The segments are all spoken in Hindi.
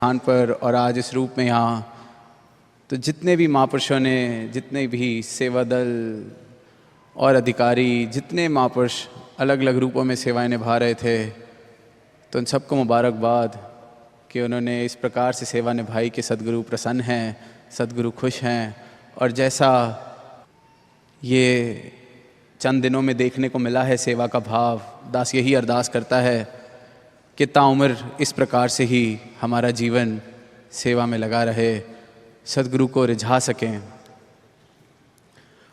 स्थान पर और आज इस रूप में यहाँ, तो जितने भी महापुरुषों ने, जितने भी सेवा दल और अधिकारी, जितने महापुरुष अलग अलग रूपों में सेवाएं निभा रहे थे, तो उन सबको मुबारकबाद कि उन्होंने इस प्रकार से सेवा निभाई कि सदगुरु प्रसन्न हैं, सदगुरु खुश हैं। और जैसा ये चंद दिनों में देखने को मिला है सेवा का भाव, दास यही अरदास करता है कि ताउम्र इस प्रकार से ही हमारा जीवन सेवा में लगा रहे, सदगुरु को रिझा सकें।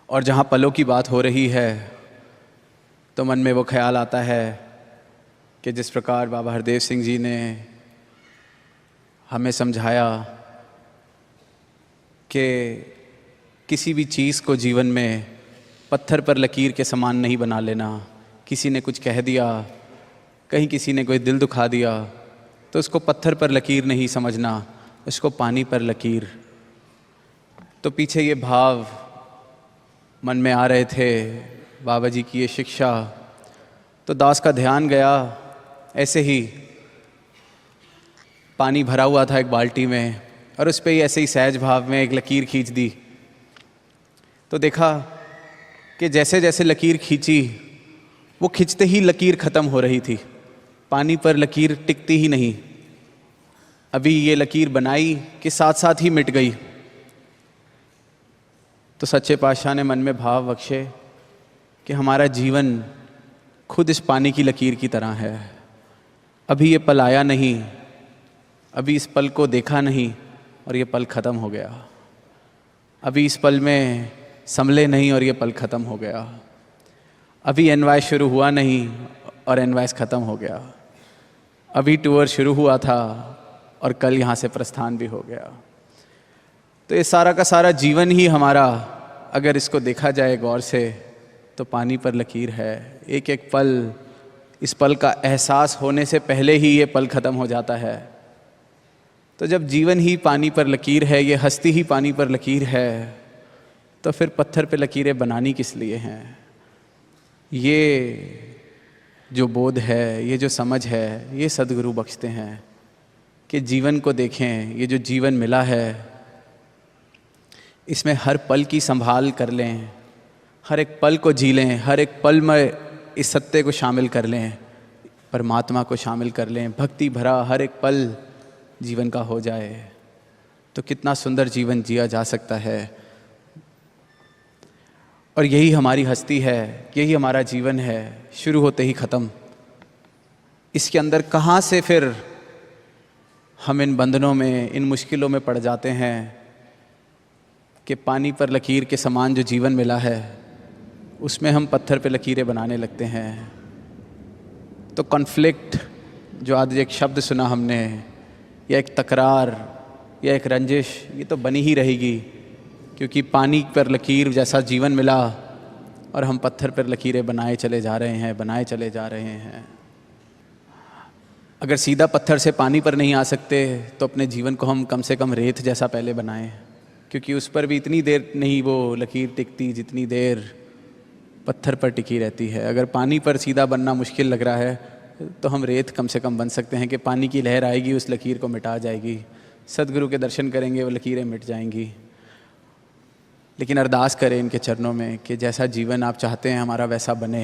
और जहाँ पलों की बात हो रही है तो मन में वो ख्याल आता है कि जिस प्रकार बाबा हरदेव सिंह जी ने हमें समझाया कि किसी भी चीज़ को जीवन में पत्थर पर लकीर के समान नहीं बना लेना। किसी ने कुछ कह दिया, कहीं किसी ने कोई दिल दुखा दिया, तो उसको पत्थर पर लकीर नहीं समझना, उसको पानी पर लकीर। तो पीछे ये भाव मन में आ रहे थे, बाबा जी की ये शिक्षा, तो दास का ध्यान गया ऐसे ही, पानी भरा हुआ था एक बाल्टी में और उस पर ही ऐसे ही सहज भाव में एक लकीर खींच दी। तो देखा कि जैसे जैसे लकीर खींची, वो खींचते ही लकीर ख़त्म हो रही थी, पानी पर लकीर टिकती ही नहीं। अभी ये लकीर बनाई कि साथ साथ ही मिट गई। तो सच्चे पातशाह ने मन में भाव बख्शे कि हमारा जीवन खुद इस पानी की लकीर की तरह है। अभी ये पल आया नहीं, अभी इस पल को देखा नहीं और ये पल ख़त्म हो गया। अभी इस पल में संभले नहीं और ये पल ख़त्म हो गया। अभी एनवाइस शुरू हुआ नहीं और एनवाइस ख़त्म हो गया। अभी टूर शुरू हुआ था और कल यहाँ से प्रस्थान भी हो गया। तो ये सारा का सारा जीवन ही हमारा, अगर इसको देखा जाए गौर से, तो पानी पर लकीर है। एक एक पल, इस पल का एहसास होने से पहले ही ये पल ख़त्म हो जाता है। तो जब जीवन ही पानी पर लकीर है, ये हस्ती ही पानी पर लकीर है, तो फिर पत्थर पे लकीरें बनानी किस लिए हैं? ये जो बोध है, ये जो समझ है, ये सदगुरु बख्शते हैं कि जीवन को देखें। ये जो जीवन मिला है, इसमें हर पल की संभाल कर लें, हर एक पल को जी लें, हर एक पल में इस सत्य को शामिल कर लें, परमात्मा को शामिल कर लें। भक्ति भरा हर एक पल जीवन का हो जाए तो कितना सुंदर जीवन जिया जा सकता है। और यही हमारी हस्ती है, यही हमारा जीवन है, शुरू होते ही ख़त्म। इसके अंदर कहाँ से फिर हम इन बंधनों में, इन मुश्किलों में पड़ जाते हैं कि पानी पर लकीर के समान जो जीवन मिला है, उसमें हम पत्थर पे लकीरें बनाने लगते हैं। तो कॉन्फ्लिक्ट, जो आज एक शब्द सुना हमने, या एक तकरार या एक रंजिश, ये तो बनी ही रहेगी, क्योंकि पानी पर लकीर जैसा जीवन मिला और हम पत्थर पर लकीरें बनाए चले जा रहे हैं, बनाए चले जा रहे हैं। अगर सीधा पत्थर से पानी पर नहीं आ सकते तो अपने जीवन को हम कम से कम रेत जैसा पहले बनाएं, क्योंकि उस पर भी इतनी देर नहीं वो लकीर टिकती जितनी देर पत्थर पर टिकी रहती है। अगर पानी पर सीधा बनना मुश्किल लग रहा है तो हम रेत कम से कम बन सकते हैं कि पानी की लहर आएगी, उस लकीर को मिटा जाएगी। सदगुरु के दर्शन करेंगे, वो लकीरें मिट जाएंगी। लेकिन अरदास करें इनके चरणों में कि जैसा जीवन आप चाहते हैं हमारा वैसा बने।